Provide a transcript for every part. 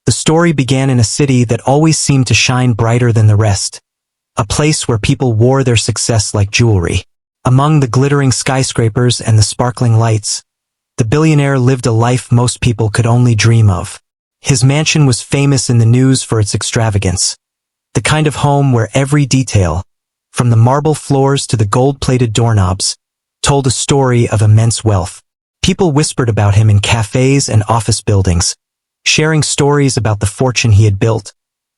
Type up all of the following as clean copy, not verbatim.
The story began in a city that always seemed to shine brighter than the rest, a place where people wore their success like jewelry. Among the glittering skyscrapers and the sparkling lights, the billionaire lived a life most people could only dream of. His mansion was famous in the news for its extravagance, the kind of home where every detail, from the marble floors to the gold-plated doorknobs, told a story of immense wealth. People whispered about him in cafes and office buildings, sharing stories about the fortune he had built,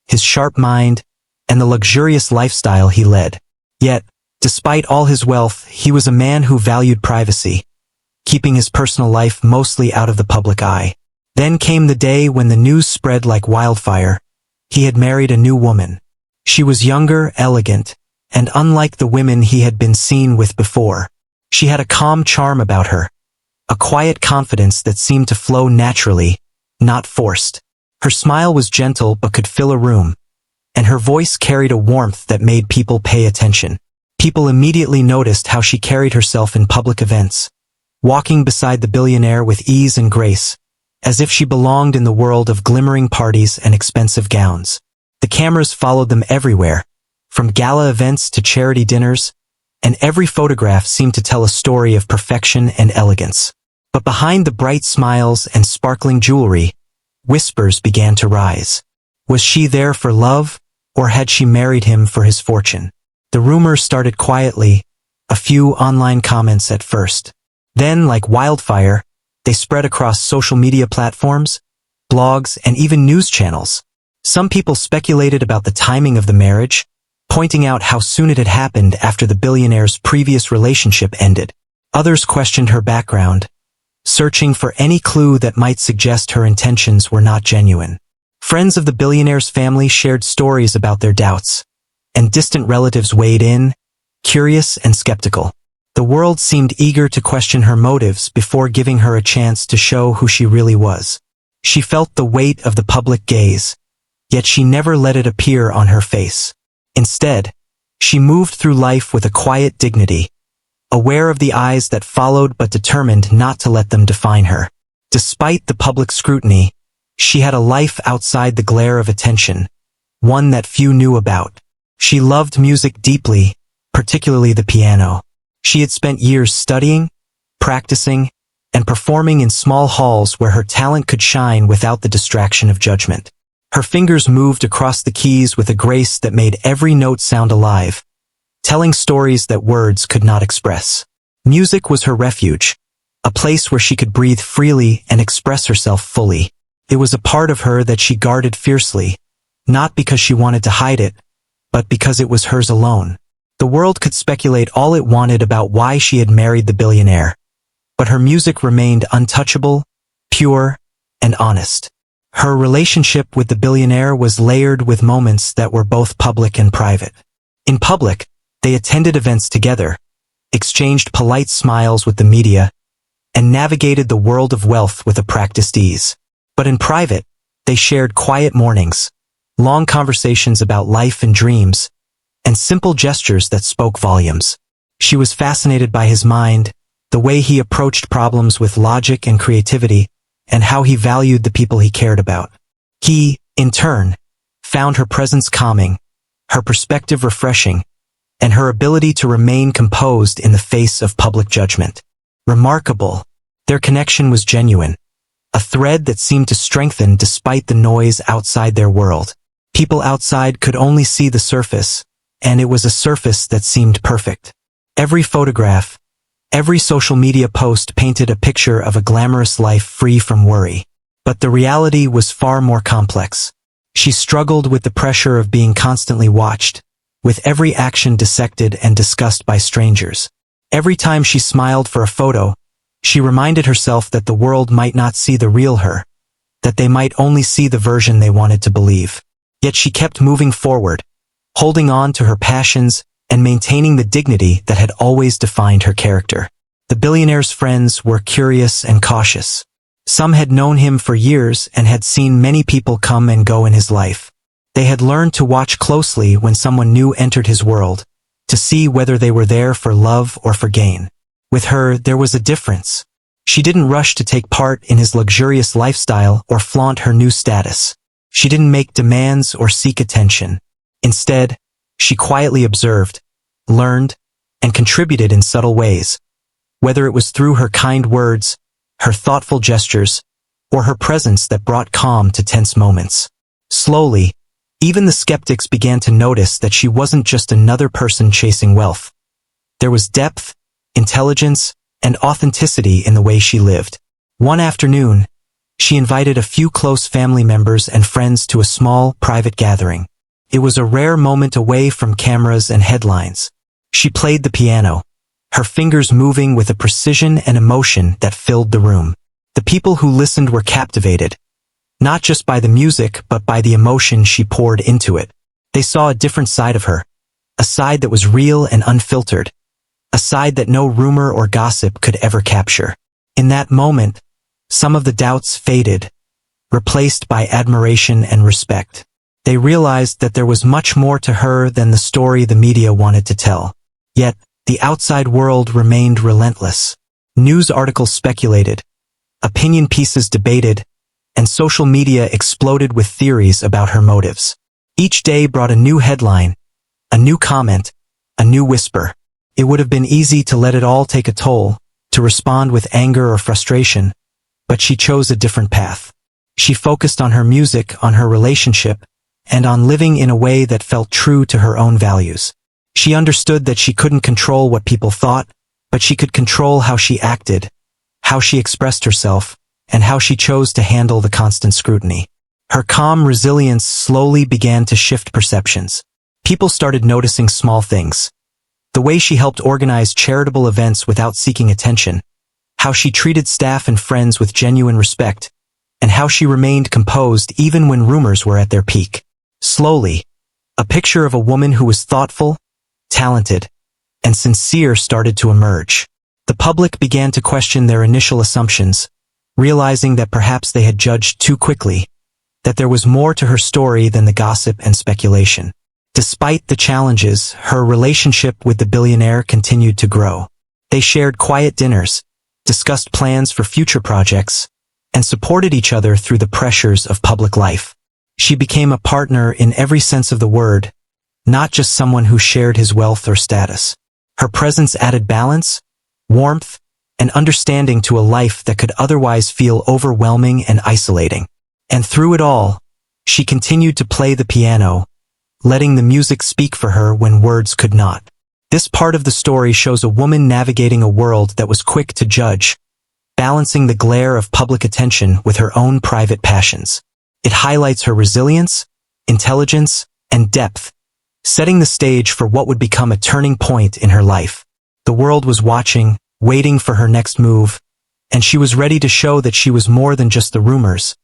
his sharp mind, and the luxurious lifestyle he led. Yet, despite all his wealth, he was a man who valued privacy, keeping his personal life mostly out of the public eye. Then came the day when the news spread like wildfire. He had married a new woman. She was younger, elegant, and unlike the women he had been seen with before. She had a calm charm about her, a quiet confidence that seemed to flow naturally, not forced. Her smile was gentle but could fill a room, and her voice carried a warmth that made people pay attention. People immediately noticed how she carried herself in public events, walking beside the billionaire with ease and grace, as if she belonged in the world of glimmering parties and expensive gowns. The cameras followed them everywhere, from gala events to charity dinners, and every photograph seemed to tell a story of perfection and elegance. But behind the bright smiles and sparkling jewelry, whispers began to rise. Was she there for love, or had she married him for his fortune? The rumors started quietly, a few online comments at first. Then, like wildfire, they spread across social media platforms, blogs, and even news channels. Some people speculated about the timing of the marriage, pointing out how soon it had happened after the billionaire's previous relationship ended. Others questioned her background, searching for any clue that might suggest her intentions were not genuine. Friends of the billionaire's family shared stories about their doubts, and distant relatives weighed in, curious and skeptical. The world seemed eager to question her motives before giving her a chance to show who she really was. She felt the weight of the public gaze, yet she never let it appear on her face. Instead, she moved through life with a quiet dignity, aware of the eyes that followed but determined not to let them define her. Despite the public scrutiny, she had a life outside the glare of attention, one that few knew about. She loved music deeply, particularly the piano. She had spent years studying, practicing, and performing in small halls where her talent could shine without the distraction of judgment. Her fingers moved across the keys with a grace that made every note sound alive, telling stories that words could not express. Music was her refuge, a place where she could breathe freely and express herself fully. It was a part of her that she guarded fiercely, not because she wanted to hide it, but because it was hers alone. The world could speculate all it wanted about why she had married the billionaire, but her music remained untouchable, pure, and honest. Her relationship with the billionaire was layered with moments that were both public and private. In public, they attended events together, exchanged polite smiles with the media, and navigated the world of wealth with a practiced ease. But in private, they shared quiet mornings, long conversations about life and dreams, and simple gestures that spoke volumes. She was fascinated by his mind, the way he approached problems with logic and creativity, and how he valued the people he cared about. He, in turn, found her presence calming, her perspective refreshing, and her ability to remain composed in the face of public judgment. Remarkable. Their connection was genuine, a thread that seemed to strengthen despite the noise outside their world. People outside could only see the surface, and it was a surface that seemed perfect. Every photograph, every social media post painted a picture of a glamorous life free from worry. But the reality was far more complex. She struggled with the pressure of being constantly watched, with every action dissected and discussed by strangers. Every time she smiled for a photo, she reminded herself that the world might not see the real her, that they might only see the version they wanted to believe. Yet she kept moving forward, holding on to her passions and maintaining the dignity that had always defined her character. The billionaire's friends were curious and cautious. Some had known him for years and had seen many people come and go in his life. They had learned to watch closely when someone new entered his world, to see whether they were there for love or for gain. With her, there was a difference. She didn't rush to take part in his luxurious lifestyle or flaunt her new status. She didn't make demands or seek attention. Instead, she quietly observed, learned, and contributed in subtle ways. Whether it was through her kind words, her thoughtful gestures, or her presence that brought calm to tense moments. Slowly, even the skeptics began to notice that she wasn't just another person chasing wealth. There was depth, intelligence, and authenticity in the way she lived. One afternoon, she invited a few close family members and friends to a small, private gathering. It was a rare moment away from cameras and headlines. She played the piano, her fingers moving with a precision and emotion that filled the room. The people who listened were captivated, not just by the music but by the emotion she poured into it. They saw a different side of her, a side that was real and unfiltered, a side that no rumor or gossip could ever capture. In that moment, some of the doubts faded, replaced by admiration and respect. They realized that there was much more to her than the story the media wanted to tell. Yet, the outside world remained relentless. News articles speculated, opinion pieces debated, and social media exploded with theories about her motives. Each day brought a new headline, a new comment, a new whisper. It would have been easy to let it all take a toll, to respond with anger or frustration, but she chose a different path. She focused on her music, on her relationship, and on living in a way that felt true to her own values. She understood that she couldn't control what people thought, but she could control how she acted, how she expressed herself, and how she chose to handle the constant scrutiny. Her calm resilience slowly began to shift perceptions. People started noticing small things. The way she helped organize charitable events without seeking attention, how she treated staff and friends with genuine respect, and how she remained composed even when rumors were at their peak. Slowly, a picture of a woman who was thoughtful, talented, and sincere started to emerge. The public began to question their initial assumptions, realizing that perhaps they had judged too quickly, that there was more to her story than the gossip and speculation. Despite the challenges, her relationship with the billionaire continued to grow. They shared quiet dinners, discussed plans for future projects, and supported each other through the pressures of public life. She became a partner in every sense of the word, not just someone who shared his wealth or status. Her presence added balance, warmth, and understanding to a life that could otherwise feel overwhelming and isolating. And through it all, she continued to play the piano, letting the music speak for her when words could not. This part of the story shows a woman navigating a world that was quick to judge, balancing the glare of public attention with her own private passions. It highlights her resilience, intelligence, and depth, setting the stage for what would become a turning point in her life. The world was watching, waiting for her next move, and she was ready to show that she was more than just the rumors,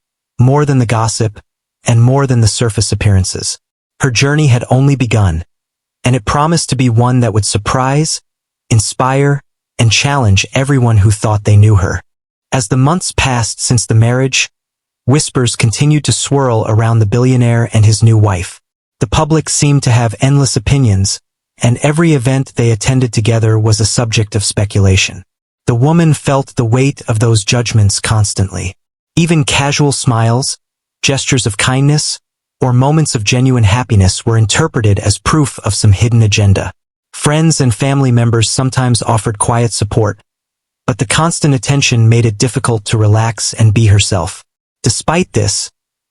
more than the gossip, and more than the surface appearances. Her journey had only begun, and it promised to be one that would surprise, inspire, and challenge everyone who thought they knew her. As the months passed since the marriage, whispers continued to swirl around the billionaire and his new wife. The public seemed to have endless opinions, and every event they attended together was a subject of speculation. The woman felt the weight of those judgments constantly. Even casual smiles, gestures of kindness, or moments of genuine happiness were interpreted as proof of some hidden agenda. Friends and family members sometimes offered quiet support, but the constant attention made it difficult to relax and be herself. Despite this,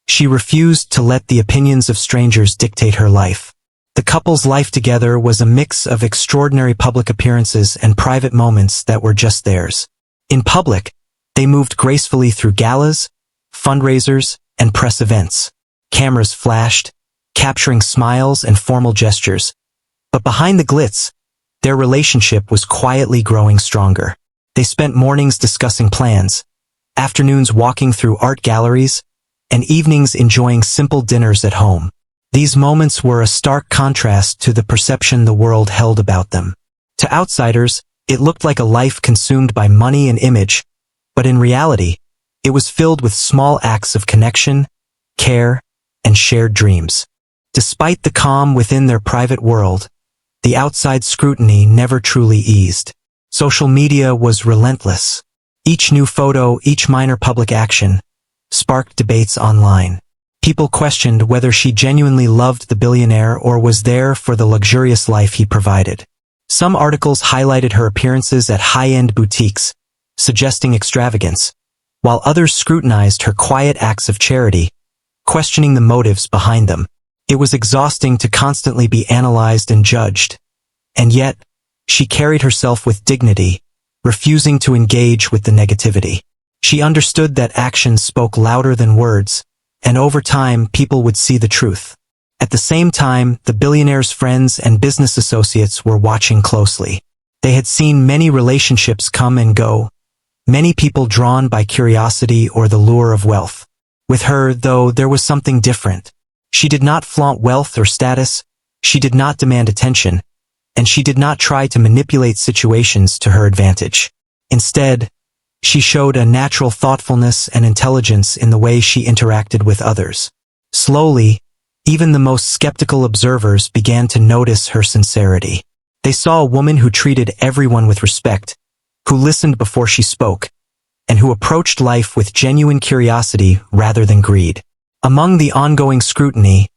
she refused to let the opinions of strangers dictate her life. The couple's life together was a mix of extraordinary public appearances and private moments that were just theirs. In public, they moved gracefully through galas, fundraisers, and press events. Cameras flashed, capturing smiles and formal gestures. But behind the glitz, their relationship was quietly growing stronger. They spent mornings discussing plans, afternoons walking through art galleries, and evenings enjoying simple dinners at home. These moments were a stark contrast to the perception the world held about them. To outsiders, it looked like a life consumed by money and image, but in reality, it was filled with small acts of connection, care, and shared dreams. Despite the calm within their private world, the outside scrutiny never truly eased. Social media was relentless. Each new photo, each minor public action, sparked debates online. People questioned whether she genuinely loved the billionaire or was there for the luxurious life he provided. Some articles highlighted her appearances at high-end boutiques, suggesting extravagance, while others scrutinized her quiet acts of charity, questioning the motives behind them. It was exhausting to constantly be analyzed and judged. And yet, she carried herself with dignity, refusing to engage with the negativity. She understood that actions spoke louder than words, and over time people would see the truth. At the same time, the billionaire's friends and business associates were watching closely. They had seen many relationships come and go, many people drawn by curiosity or the lure of wealth. With her, though, there was something different. She did not flaunt wealth or status, she did not demand attention, and she did not try to manipulate situations to her advantage. Instead, she showed a natural thoughtfulness and intelligence in the way she interacted with others. Slowly, even the most skeptical observers began to notice her sincerity. They saw a woman who treated everyone with respect, who listened before she spoke, and who approached life with genuine curiosity rather than greed. Among the ongoing scrutiny,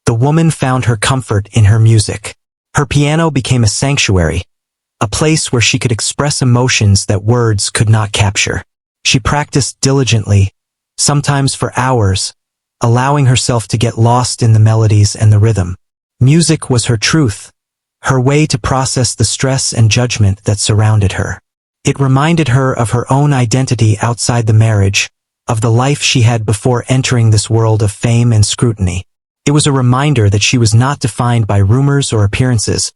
the woman found her comfort in her music. Her piano became a sanctuary, a place where she could express emotions that words could not capture. She practiced diligently, sometimes for hours, allowing herself to get lost in the melodies and the rhythm. Music was her truth, her way to process the stress and judgment that surrounded her. It reminded her of her own identity outside the marriage, of the life she had before entering this world of fame and scrutiny. It was a reminder that she was not defined by rumors or appearances,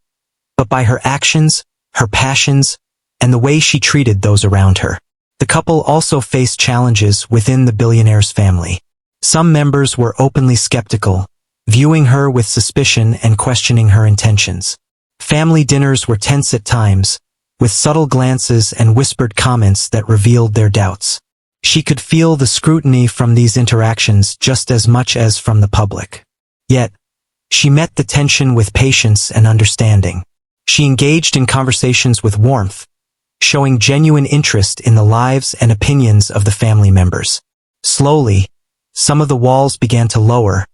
but by her actions, her passions, and the way she treated those around her. The couple also faced challenges within the billionaire's family. Some members were openly skeptical, viewing her with suspicion and questioning her intentions. Family dinners were tense at times, with subtle glances and whispered comments that revealed their doubts. She could feel the scrutiny from these interactions just as much as from the public. Yet, she met the tension with patience and understanding. She engaged in conversations with warmth, showing genuine interest in the lives and opinions of the family members. Slowly, some of the walls began to lower,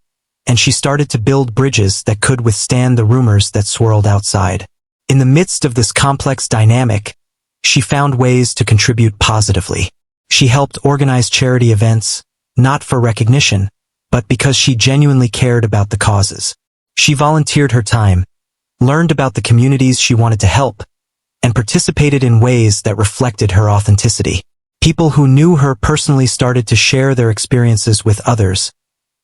and she started to build bridges that could withstand the rumors that swirled outside. In the midst of this complex dynamic, she found ways to contribute positively. She helped organize charity events, not for recognition, but because she genuinely cared about the causes. She volunteered her time, learned about the communities she wanted to help, and participated in ways that reflected her authenticity. People who knew her personally started to share their experiences with others,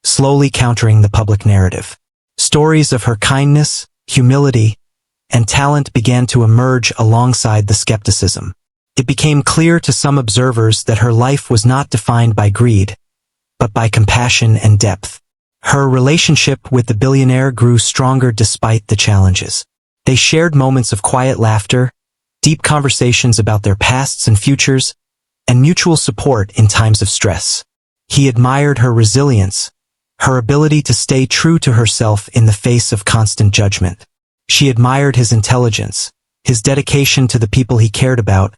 slowly countering the public narrative. Stories of her kindness, humility, and talent began to emerge alongside the skepticism. It became clear to some observers that her life was not defined by greed, but by compassion and depth. Her relationship with the billionaire grew stronger despite the challenges. They shared moments of quiet laughter, deep conversations about their pasts and futures, and mutual support in times of stress. He admired her resilience, her ability to stay true to herself in the face of constant judgment. She admired his intelligence, his dedication to the people he cared about,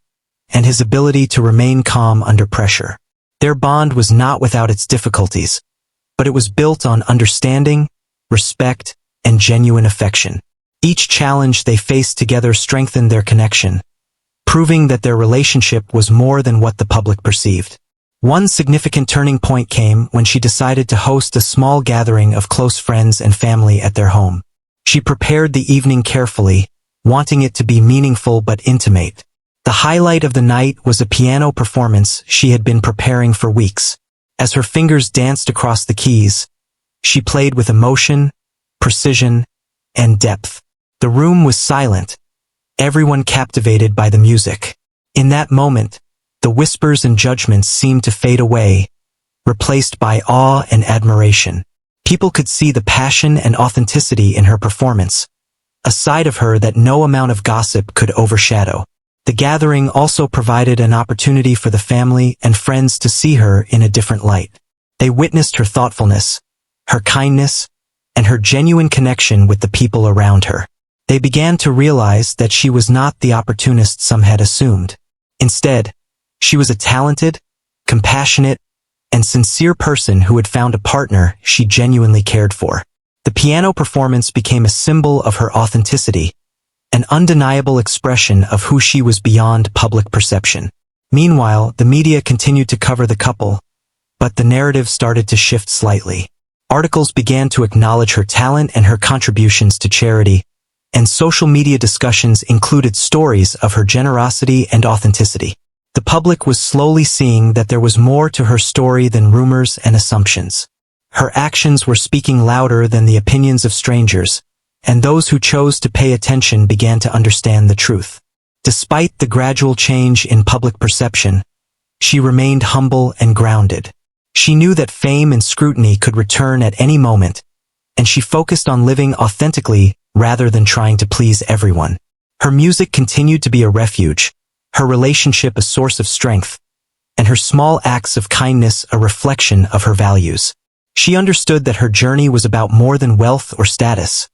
and his ability to remain calm under pressure. Their bond was not without its difficulties, but it was built on understanding, respect, and genuine affection. Each challenge they faced together strengthened their connection, proving that their relationship was more than what the public perceived. One significant turning point came when she decided to host a small gathering of close friends and family at their home. She prepared the evening carefully, wanting it to be meaningful but intimate. The highlight of the night was a piano performance she had been preparing for weeks. As her fingers danced across the keys, she played with emotion, precision, and depth. The room was silent, everyone captivated by the music. In that moment, the whispers and judgments seemed to fade away, replaced by awe and admiration. People could see the passion and authenticity in her performance, a side of her that no amount of gossip could overshadow. The gathering also provided an opportunity for the family and friends to see her in a different light. They witnessed her thoughtfulness, her kindness, and her genuine connection with the people around her. They began to realize that she was not the opportunist some had assumed. Instead, she was a talented, compassionate, and sincere person who had found a partner she genuinely cared for. The piano performance became a symbol of her authenticity, an undeniable expression of who she was beyond public perception. Meanwhile, the media continued to cover the couple, but the narrative started to shift slightly. Articles began to acknowledge her talent and her contributions to charity, and social media discussions included stories of her generosity and authenticity. The public was slowly seeing that there was more to her story than rumors and assumptions. Her actions were speaking louder than the opinions of strangers, and those who chose to pay attention began to understand the truth. Despite the gradual change in public perception, she remained humble and grounded. She knew that fame and scrutiny could return at any moment, and she focused on living authentically rather than trying to please everyone. Her music continued to be a refuge, her relationship a source of strength, and her small acts of kindness a reflection of her values. She understood that her journey was about more than wealth or status.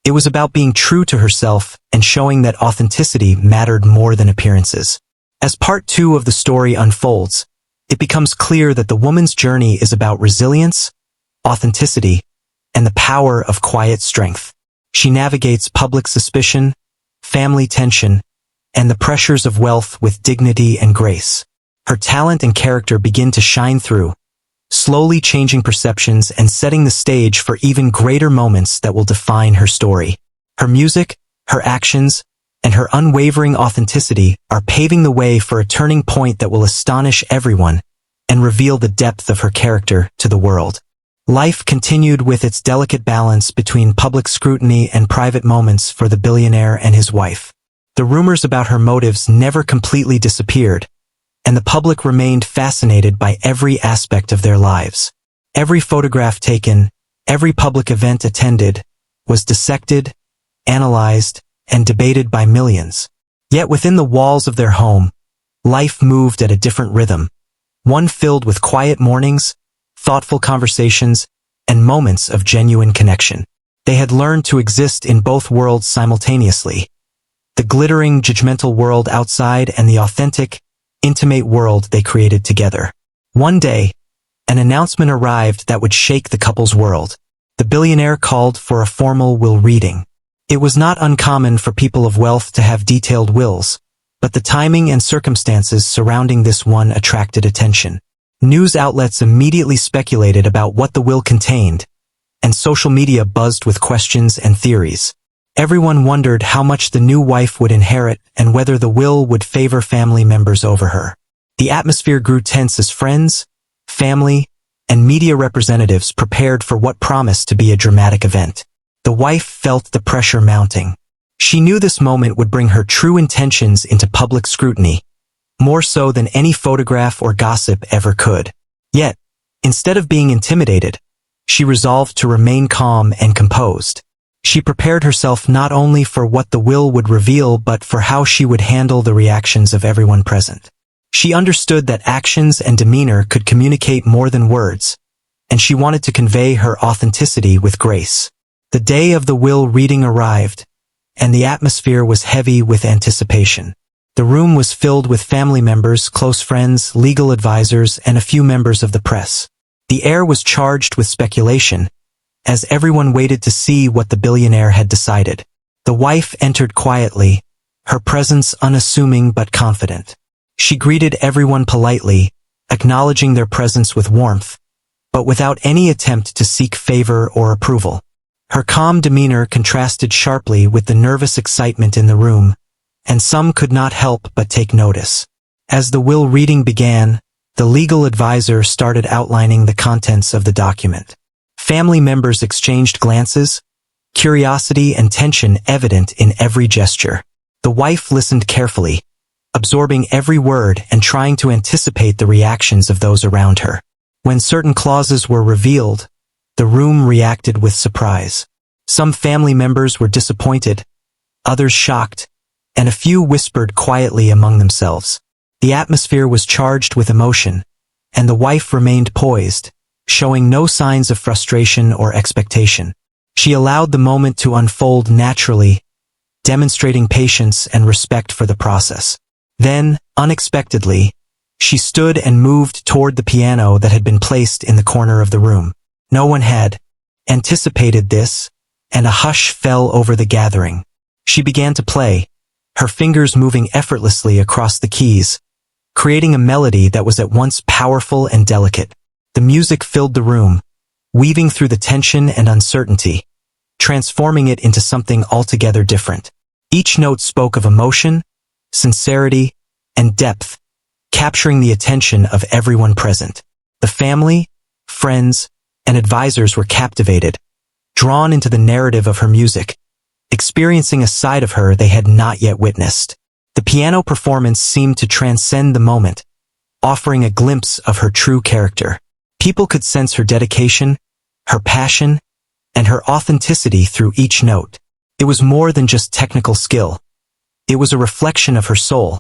It was about being true to herself and showing that authenticity mattered more than appearances. As part 2 of the story unfolds, it becomes clear that the woman's journey is about resilience, authenticity, and the power of quiet strength. She navigates public suspicion, family tension, and the pressures of wealth with dignity and grace. Her talent and character begin to shine through, slowly changing perceptions and setting the stage for even greater moments that will define her story. Her music, her actions, and her unwavering authenticity are paving the way for a turning point that will astonish everyone and reveal the depth of her character to the world. Life continued with its delicate balance between public scrutiny and private moments for the billionaire and his wife. The rumors about her motives never completely disappeared, and the public remained fascinated by every aspect of their lives. Every photograph taken, every public event attended, was dissected, analyzed, and debated by millions. Yet within the walls of their home, life moved at a different rhythm, one filled with quiet mornings, thoughtful conversations, and moments of genuine connection. They had learned to exist in both worlds simultaneously, the glittering, judgmental world outside and the authentic, intimate world they created together. One day, an announcement arrived that would shake the couple's world. The billionaire called for a formal will reading. It was not uncommon for people of wealth to have detailed wills, but the timing and circumstances surrounding this one attracted attention. News outlets immediately speculated about what the will contained, and social media buzzed with questions and theories. Everyone wondered how much the new wife would inherit and whether the will would favor family members over her. The atmosphere grew tense as friends, family, and media representatives prepared for what promised to be a dramatic event. The wife felt the pressure mounting. She knew this moment would bring her true intentions into public scrutiny, more so than any photograph or gossip ever could. Yet, instead of being intimidated, she resolved to remain calm and composed. She prepared herself not only for what the will would reveal but for how she would handle the reactions of everyone present. She understood that actions and demeanor could communicate more than words, and she wanted to convey her authenticity with grace. The day of the will reading arrived, and the atmosphere was heavy with anticipation. The room was filled with family members, close friends, legal advisors, and a few members of the press. The air was charged with speculation, as everyone waited to see what the billionaire had decided. The wife entered quietly, her presence unassuming but confident. She greeted everyone politely, acknowledging their presence with warmth, but without any attempt to seek favor or approval. Her calm demeanor contrasted sharply with the nervous excitement in the room, and some could not help but take notice. As the will reading began, the legal advisor started outlining the contents of the document. Family members exchanged glances, curiosity and tension evident in every gesture. The wife listened carefully, absorbing every word and trying to anticipate the reactions of those around her. When certain clauses were revealed, the room reacted with surprise. Some family members were disappointed, others shocked, and a few whispered quietly among themselves. The atmosphere was charged with emotion, and the wife remained poised, showing no signs of frustration or expectation. She allowed the moment to unfold naturally, demonstrating patience and respect for the process. Then, unexpectedly, She stood and moved toward the piano that had been placed in the corner of the room. No one had anticipated this, and a hush fell over the gathering. She began to play, her fingers moving effortlessly across the keys, creating a melody that was at once powerful and delicate. The music filled the room, weaving through the tension and uncertainty, transforming it into something altogether different. Each note spoke of emotion, sincerity, and depth, capturing the attention of everyone present. The family, friends, and advisors were captivated, drawn into the narrative of her music, experiencing a side of her they had not yet witnessed. The piano performance seemed to transcend the moment, offering a glimpse of her true character. People could sense her dedication, her passion, and her authenticity through each note. It was more than just technical skill. It was a reflection of her soul,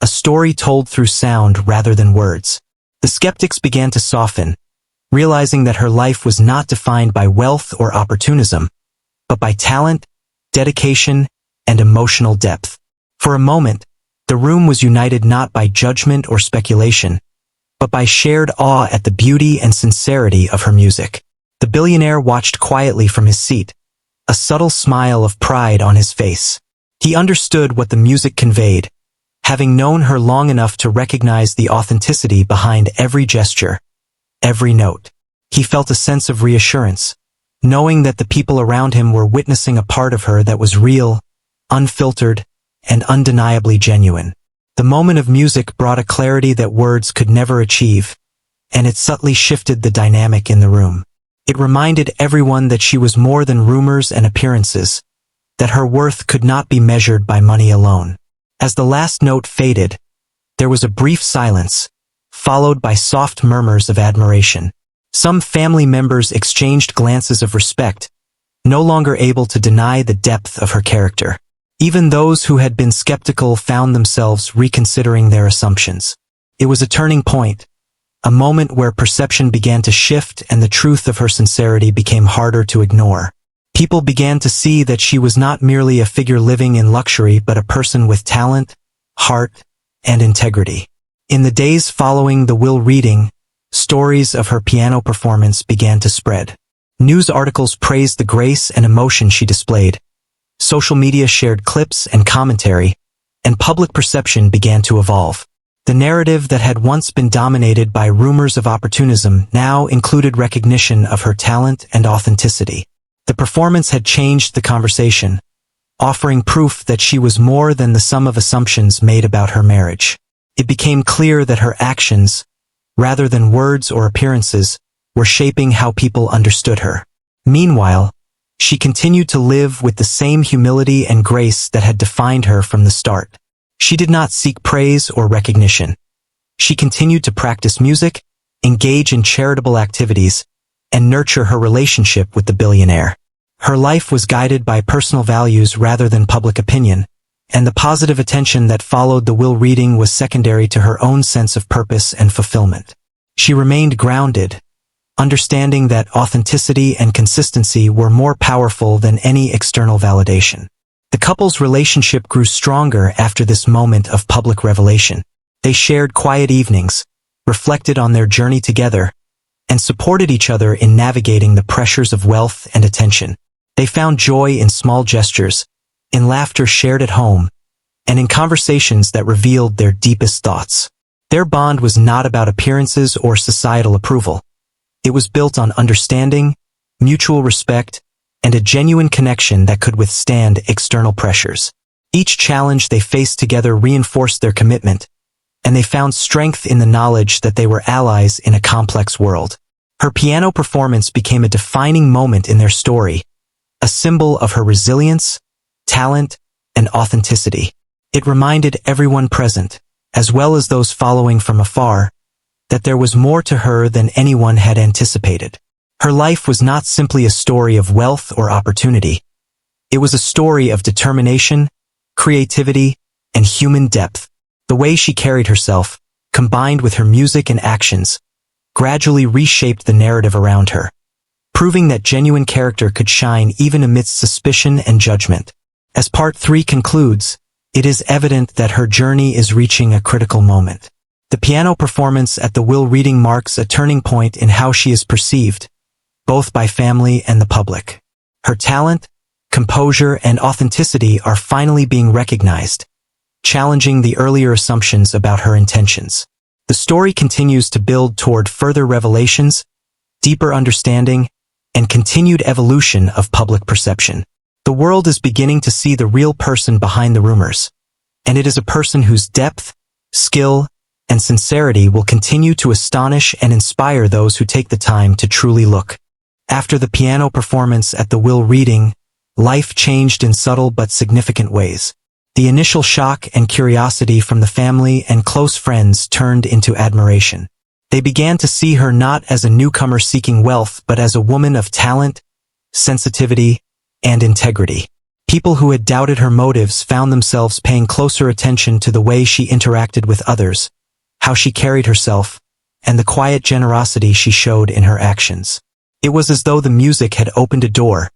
a story told through sound rather than words. The skeptics began to soften, realizing that her life was not defined by wealth or opportunism, but by talent, dedication, and emotional depth. For a moment, the room was united not by judgment or speculation, but by shared awe at the beauty and sincerity of her music. The billionaire watched quietly from his seat, a subtle smile of pride on his face. He understood what the music conveyed, having known her long enough to recognize the authenticity behind every gesture, every note. He felt a sense of reassurance, knowing that the people around him were witnessing a part of her that was real, unfiltered, and undeniably genuine. The moment of music brought a clarity that words could never achieve, and it subtly shifted the dynamic in the room. It reminded everyone that she was more than rumors and appearances, that her worth could not be measured by money alone. As the last note faded, there was a brief silence, followed by soft murmurs of admiration. Some family members exchanged glances of respect, no longer able to deny the depth of her character. Even those who had been skeptical found themselves reconsidering their assumptions. It was a turning point, a moment where perception began to shift and the truth of her sincerity became harder to ignore. People began to see that she was not merely a figure living in luxury but a person with talent, heart, and integrity. In the days following the will reading, stories of her piano performance began to spread. News articles praised the grace and emotion she displayed. Social media shared clips and commentary, and public perception began to evolve. The narrative that had once been dominated by rumors of opportunism now included recognition of her talent and authenticity. The performance had changed the conversation, offering proof that she was more than the sum of assumptions made about her marriage. It became clear that her actions, rather than words or appearances, were shaping how people understood her. Meanwhile, she continued to live with the same humility and grace that had defined her from the start. She did not seek praise or recognition. She continued to practice music, engage in charitable activities, and nurture her relationship with the billionaire. Her life was guided by personal values rather than public opinion, and the positive attention that followed the will reading was secondary to her own sense of purpose and fulfillment. She remained grounded, understanding that authenticity and consistency were more powerful than any external validation. The couple's relationship grew stronger after this moment of public revelation. They shared quiet evenings, reflected on their journey together, and supported each other in navigating the pressures of wealth and attention. They found joy in small gestures, in laughter shared at home, and in conversations that revealed their deepest thoughts. Their bond was not about appearances or societal approval. It was built on understanding, mutual respect, and a genuine connection that could withstand external pressures. Each challenge they faced together reinforced their commitment, and they found strength in the knowledge that they were allies in a complex world. Her piano performance became a defining moment in their story, a symbol of her resilience, talent, and authenticity. It reminded everyone present, as well as those following from afar, that there was more to her than anyone had anticipated. Her life was not simply a story of wealth or opportunity. It was a story of determination, creativity, and human depth. The way she carried herself, combined with her music and actions, gradually reshaped the narrative around her, proving that genuine character could shine even amidst suspicion and judgment. As Part 3 concludes, it is evident that her journey is reaching a critical moment. The piano performance at the will reading marks a turning point in how she is perceived, both by family and the public. Her talent, composure, and authenticity are finally being recognized, challenging the earlier assumptions about her intentions. The story continues to build toward further revelations, deeper understanding, and continued evolution of public perception. The world is beginning to see the real person behind the rumors, and it is a person whose depth, skill, and sincerity will continue to astonish and inspire those who take the time to truly look. After the piano performance at the will reading, life changed in subtle but significant ways. The initial shock and curiosity from the family and close friends turned into admiration. They began to see her not as a newcomer seeking wealth but as a woman of talent, sensitivity, and integrity. People who had doubted her motives found themselves paying closer attention to the way she interacted with others, how she carried herself, and the quiet generosity she showed in her actions. It was as though the music had opened a door,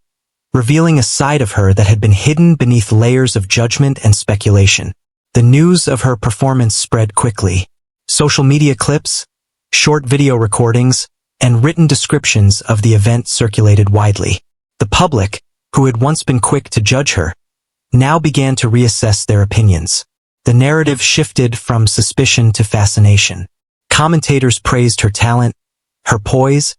revealing a side of her that had been hidden beneath layers of judgment and speculation. The news of her performance spread quickly. Social media clips, short video recordings, and written descriptions of the event circulated widely. The public, who had once been quick to judge her, now began to reassess their opinions. The narrative shifted from suspicion to fascination. Commentators praised her talent, her poise,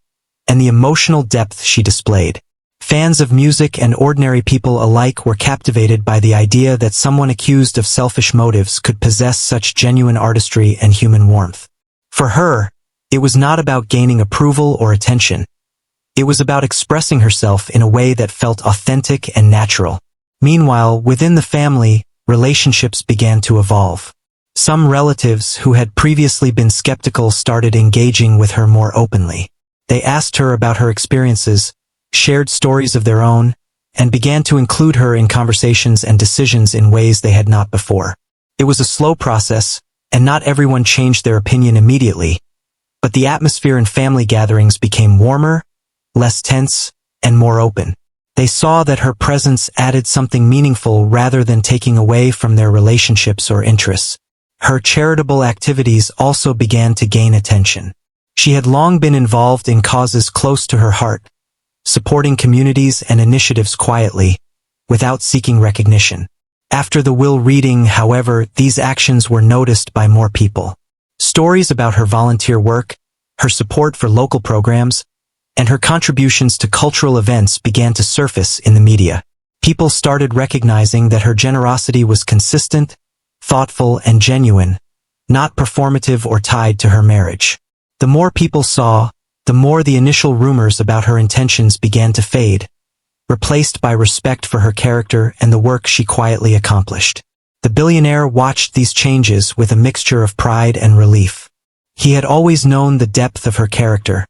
and the emotional depth she displayed. Fans of music and ordinary people alike were captivated by the idea that someone accused of selfish motives could possess such genuine artistry and human warmth. For her, it was not about gaining approval or attention. It was about expressing herself in a way that felt authentic and natural. Meanwhile, within the family, relationships began to evolve. Some relatives who had previously been skeptical started engaging with her more openly. They asked her about her experiences, shared stories of their own, and began to include her in conversations and decisions in ways they had not before. It was a slow process, and not everyone changed their opinion immediately, but the atmosphere in family gatherings became warmer, less tense, and more open. They saw that her presence added something meaningful rather than taking away from their relationships or interests. Her charitable activities also began to gain attention. She had long been involved in causes close to her heart, supporting communities and initiatives quietly, without seeking recognition. After the will reading, however, these actions were noticed by more people. Stories about her volunteer work, her support for local programs, and her contributions to cultural events began to surface in the media. People started recognizing that her generosity was consistent, thoughtful, and genuine, not performative or tied to her marriage. The more people saw, the more the initial rumors about her intentions began to fade, replaced by respect for her character and the work she quietly accomplished. The billionaire watched these changes with a mixture of pride and relief. He had always known the depth of her character,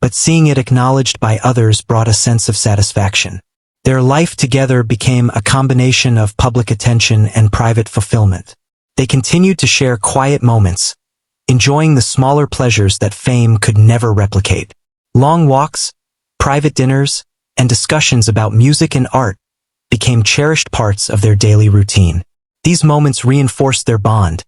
but seeing it acknowledged by others brought a sense of satisfaction. Their life together became a combination of public attention and private fulfillment. They continued to share quiet moments, enjoying the smaller pleasures that fame could never replicate. Long walks, private dinners, and discussions about music and art became cherished parts of their daily routine. These moments reinforced their bond,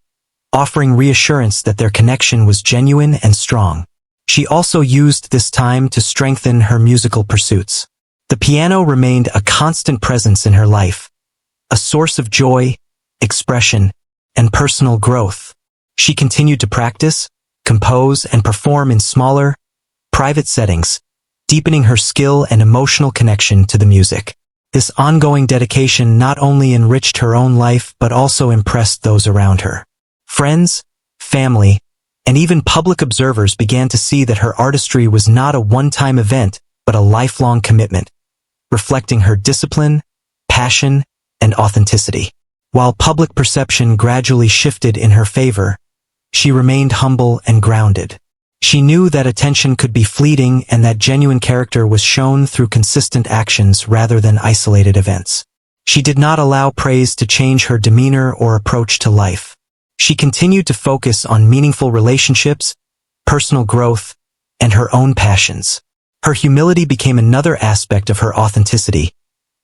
offering reassurance that their connection was genuine and strong. She also used this time to strengthen her musical pursuits. The piano remained a constant presence in her life, a source of joy, expression, and personal growth. She continued to practice, compose, and perform in smaller, private settings, deepening her skill and emotional connection to the music. This ongoing dedication not only enriched her own life but also impressed those around her. Friends, family, and even public observers began to see that her artistry was not a one-time event but a lifelong commitment, reflecting her discipline, passion, and authenticity. While public perception gradually shifted in her favor, she remained humble and grounded. She knew that attention could be fleeting and that genuine character was shown through consistent actions rather than isolated events. She did not allow praise to change her demeanor or approach to life. She continued to focus on meaningful relationships, personal growth, and her own passions. Her humility became another aspect of her authenticity,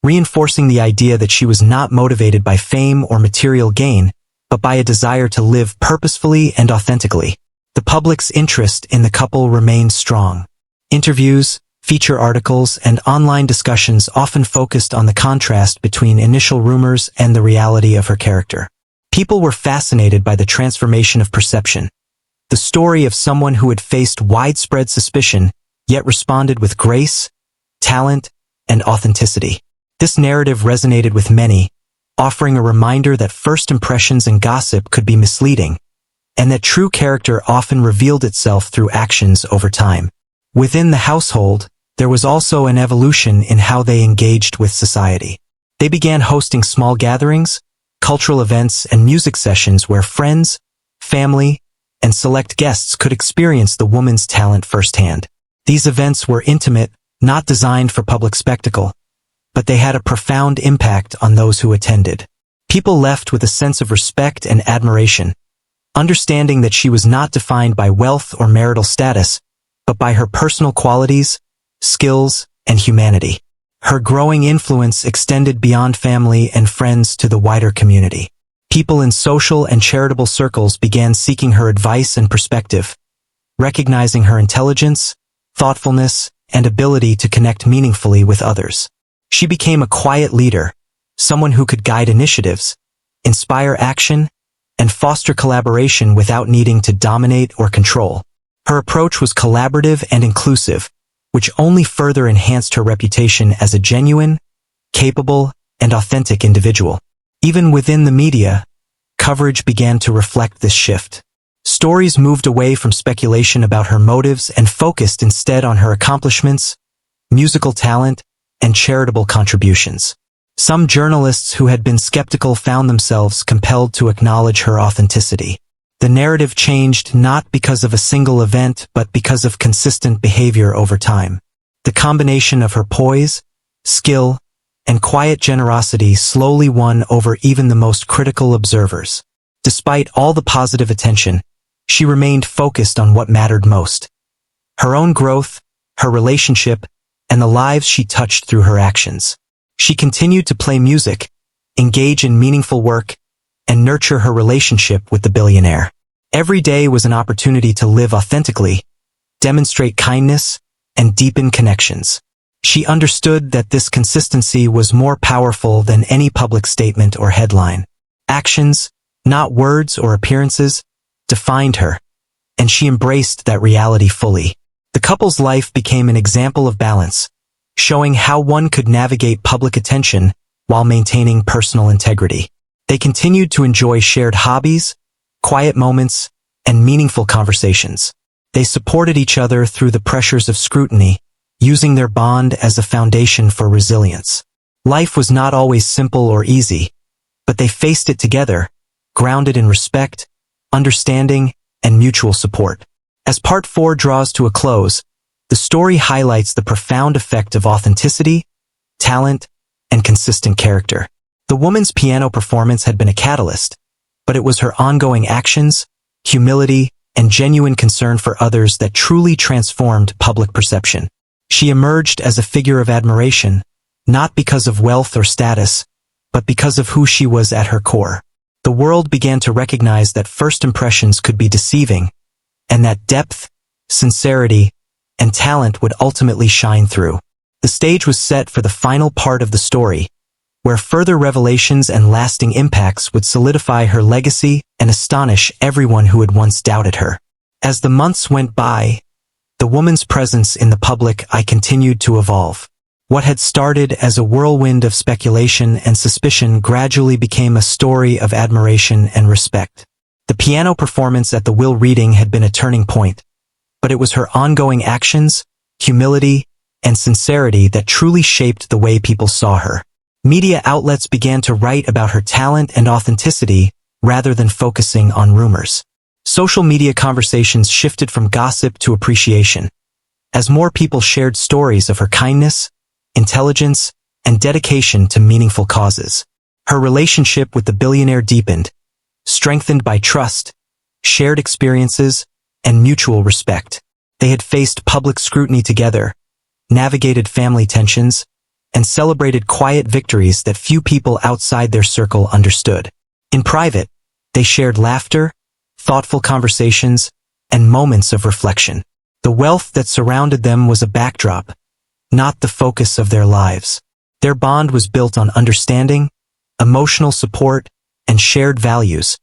reinforcing the idea that she was not motivated by fame or material gain, but by a desire to live purposefully and authentically. The public's interest in the couple remained strong. Interviews, feature articles, and online discussions often focused on the contrast between initial rumors and the reality of her character. People were fascinated by the transformation of perception, the story of someone who had faced widespread suspicion, yet responded with grace, talent, and authenticity. This narrative resonated with many, offering a reminder that first impressions and gossip could be misleading, and that true character often revealed itself through actions over time. Within the household, there was also an evolution in how they engaged with society. They began hosting small gatherings, cultural events, and music sessions where friends, family, and select guests could experience the woman's talent firsthand. These events were intimate, not designed for public spectacle, but they had a profound impact on those who attended. People left with a sense of respect and admiration, understanding that she was not defined by wealth or marital status, but by her personal qualities, skills, and humanity. Her growing influence extended beyond family and friends to the wider community. People in social and charitable circles began seeking her advice and perspective, recognizing her intelligence, thoughtfulness, and ability to connect meaningfully with others. She became a quiet leader, someone who could guide initiatives, inspire action, and foster collaboration without needing to dominate or control. Her approach was collaborative and inclusive, which only further enhanced her reputation as a genuine, capable, and authentic individual. Even within the media, coverage began to reflect this shift. Stories moved away from speculation about her motives and focused instead on her accomplishments, musical talent, and charitable contributions. Some journalists who had been skeptical found themselves compelled to acknowledge her authenticity. The narrative changed not because of a single event but because of consistent behavior over time. The combination of her poise, skill, and quiet generosity slowly won over even the most critical observers. Despite all the positive attention, she remained focused on what mattered most: her own growth, her relationship, and the lives she touched through her actions. She continued to play music, engage in meaningful work, and nurture her relationship with the billionaire. Every day was an opportunity to live authentically, demonstrate kindness, and deepen connections. She understood that this consistency was more powerful than any public statement or headline. Actions, not words or appearances, defined her, and she embraced that reality fully. The couple's life became an example of balance, showing how one could navigate public attention while maintaining personal integrity. They continued to enjoy shared hobbies, quiet moments, and meaningful conversations. They supported each other through the pressures of scrutiny, using their bond as a foundation for resilience. Life was not always simple or easy, but they faced it together, grounded in respect, understanding, and mutual support. As Part 4 draws to a close, the story highlights the profound effect of authenticity, talent, and consistent character. The woman's piano performance had been a catalyst, but it was her ongoing actions, humility, and genuine concern for others that truly transformed public perception. She emerged as a figure of admiration, not because of wealth or status, but because of who she was at her core. The world began to recognize that first impressions could be deceiving, and that depth, sincerity, and talent would ultimately shine through. The stage was set for the final part of the story, where further revelations and lasting impacts would solidify her legacy and astonish everyone who had once doubted her. As the months went by, the woman's presence in the public eye continued to evolve. What had started as a whirlwind of speculation and suspicion gradually became a story of admiration and respect. The piano performance at the will reading had been a turning point, but it was her ongoing actions, humility, and sincerity that truly shaped the way people saw her. Media outlets began to write about her talent and authenticity rather than focusing on rumors. Social media conversations shifted from gossip to appreciation, as more people shared stories of her kindness, intelligence, and dedication to meaningful causes. Her relationship with the billionaire deepened, strengthened by trust, shared experiences, and mutual respect. They had faced public scrutiny together, navigated family tensions, and celebrated quiet victories that few people outside their circle understood. In private, They shared laughter, thoughtful conversations, and moments of reflection. The wealth that surrounded them was a backdrop, not the focus of their lives. Their bond was built on understanding, emotional support, and shared values,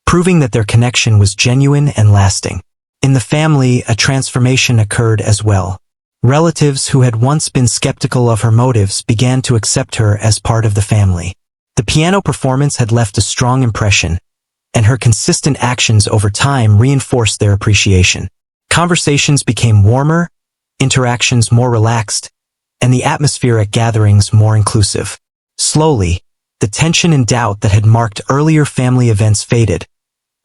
proving that their connection was genuine and lasting. In the family, a transformation occurred as well. Relatives who had once been skeptical of her motives began to accept her as part of the family. The piano performance had left a strong impression, and her consistent actions over time reinforced their appreciation. Conversations became warmer, interactions more relaxed, and the atmosphere at gatherings more inclusive. Slowly, the tension and doubt that had marked earlier family events faded,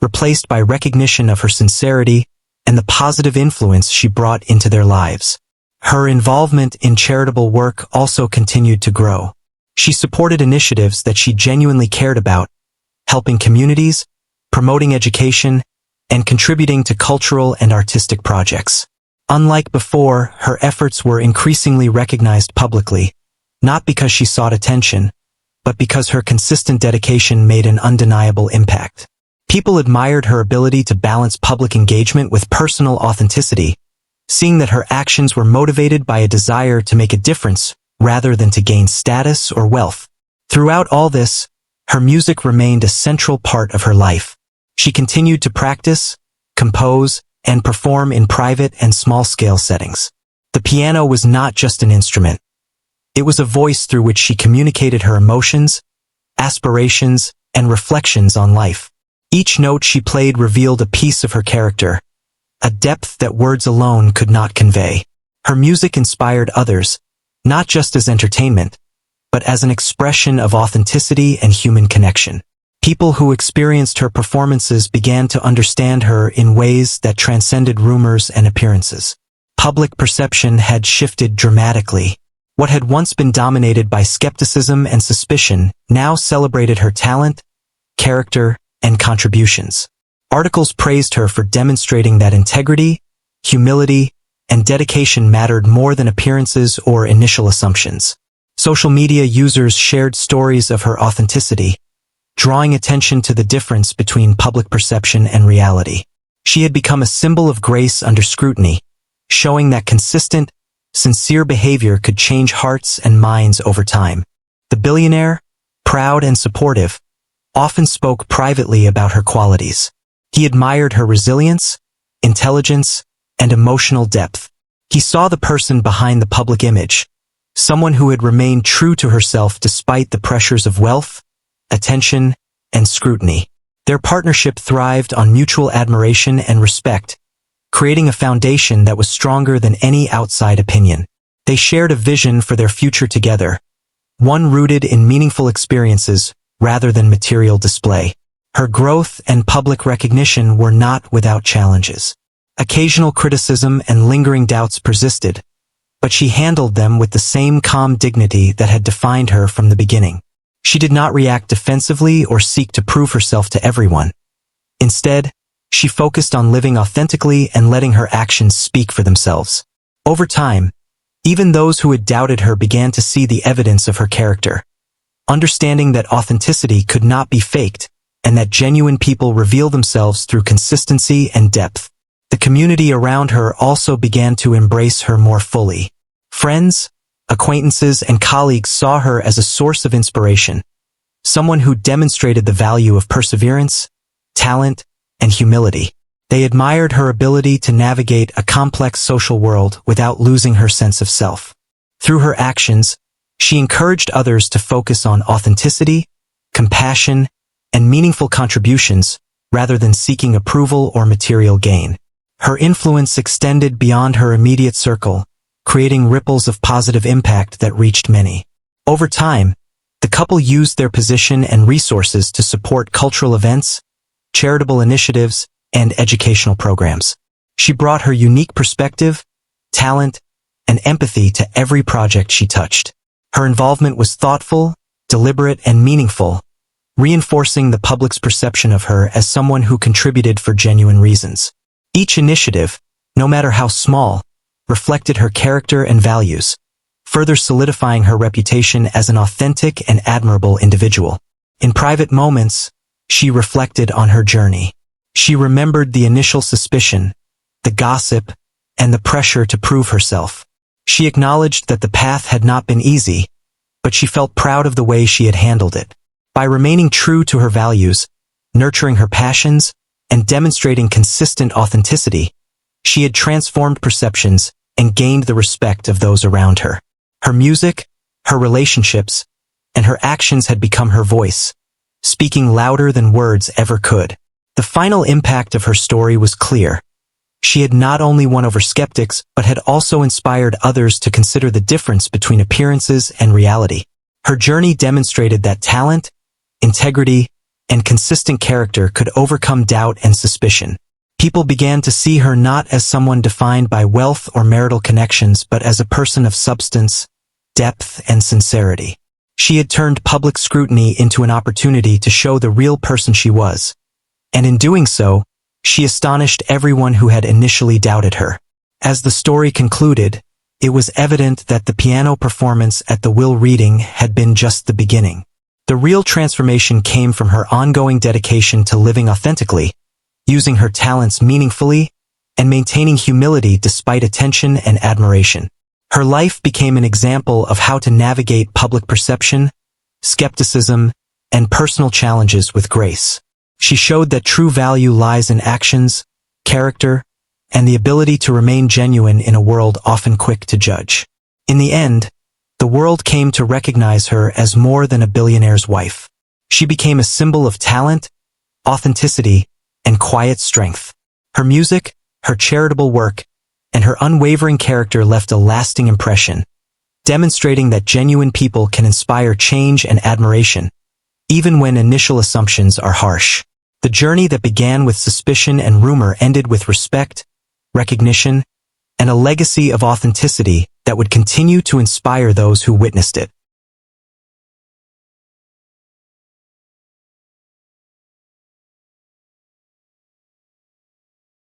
replaced by recognition of her sincerity and the positive influence she brought into their lives. Her involvement in charitable work also continued to grow. She supported initiatives that she genuinely cared about, helping communities, promoting education, and contributing to cultural and artistic projects. Unlike before, her efforts were increasingly recognized publicly, not because she sought attention, but because her consistent dedication made an undeniable impact. People admired her ability to balance public engagement with personal authenticity, seeing that her actions were motivated by a desire to make a difference rather than to gain status or wealth. Throughout all this, her music remained a central part of her life. She continued to practice, compose, and perform in private and small-scale settings. The piano was not just an instrument. It was a voice through which she communicated her emotions, aspirations, and reflections on life. Each note she played revealed a piece of her character, a depth that words alone could not convey. Her music inspired others, not just as entertainment, but as an expression of authenticity and human connection. People who experienced her performances began to understand her in ways that transcended rumors and appearances. Public perception had shifted dramatically. What had once been dominated by skepticism and suspicion now celebrated her talent, character, and contributions. Articles praised her for demonstrating that integrity, humility, and dedication mattered more than appearances or initial assumptions. Social media users shared stories of her authenticity, drawing attention to the difference between public perception and reality. She had become a symbol of grace under scrutiny, showing that consistent, sincere behavior could change hearts and minds over time. The billionaire, proud and supportive, often spoke privately about her qualities. He admired her resilience, intelligence, and emotional depth. He saw the person behind the public image, someone who had remained true to herself despite the pressures of wealth, attention, and scrutiny. Their partnership thrived on mutual admiration and respect, creating a foundation that was stronger than any outside opinion. They shared a vision for their future together, one rooted in meaningful experiences rather than material display. Her growth and public recognition were not without challenges. Occasional criticism and lingering doubts persisted, but she handled them with the same calm dignity that had defined her from the beginning. She did not react defensively or seek to prove herself to everyone. Instead, she focused on living authentically and letting her actions speak for themselves. Over time, even those who had doubted her began to see the evidence of her character, understanding that authenticity could not be faked and that genuine people reveal themselves through consistency and depth. The community around her also began to embrace her more fully. Friends, acquaintances, and colleagues saw her as a source of inspiration, someone who demonstrated the value of perseverance, talent, and humility. They admired her ability to navigate a complex social world without losing her sense of self. Through her actions, she encouraged others to focus on authenticity, compassion, and meaningful contributions rather than seeking approval or material gain. Her influence extended beyond her immediate circle, creating ripples of positive impact that reached many. Over time, the couple used their position and resources to support cultural events, charitable initiatives, and educational programs. She brought her unique perspective, talent, and empathy to every project she touched. Her involvement was thoughtful, deliberate, and meaningful, reinforcing the public's perception of her as someone who contributed for genuine reasons. Each initiative, no matter how small, reflected her character and values, further solidifying her reputation as an authentic and admirable individual. In private moments, she reflected on her journey. She remembered the initial suspicion, the gossip, and the pressure to prove herself. She acknowledged that the path had not been easy, but she felt proud of the way she had handled it. By remaining true to her values, nurturing her passions, and demonstrating consistent authenticity, she had transformed perceptions and gained the respect of those around her. Her music, her relationships, and her actions had become her voice, speaking louder than words ever could. The final impact of her story was clear. She had not only won over skeptics, but had also inspired others to consider the difference between appearances and reality. Her journey demonstrated that talent, integrity, and consistent character could overcome doubt and suspicion. People began to see her not as someone defined by wealth or marital connections, but as a person of substance, depth, and sincerity. She had turned public scrutiny into an opportunity to show the real person she was. And in doing so, she astonished everyone who had initially doubted her. As the story concluded, it was evident that the piano performance at the will reading had been just the beginning. The real transformation came from her ongoing dedication to living authentically, using her talents meaningfully, and maintaining humility despite attention and admiration. Her life became an example of how to navigate public perception, skepticism, and personal challenges with grace. She showed that true value lies in actions, character, and the ability to remain genuine in a world often quick to judge. In the end, the world came to recognize her as more than a billionaire's wife. She became a symbol of talent, authenticity, and quiet strength. Her music, her charitable work, and her unwavering character left a lasting impression, demonstrating that genuine people can inspire change and admiration, even when initial assumptions are harsh. The journey that began with suspicion and rumor ended with respect, recognition, and a legacy of authenticity that would continue to inspire those who witnessed it.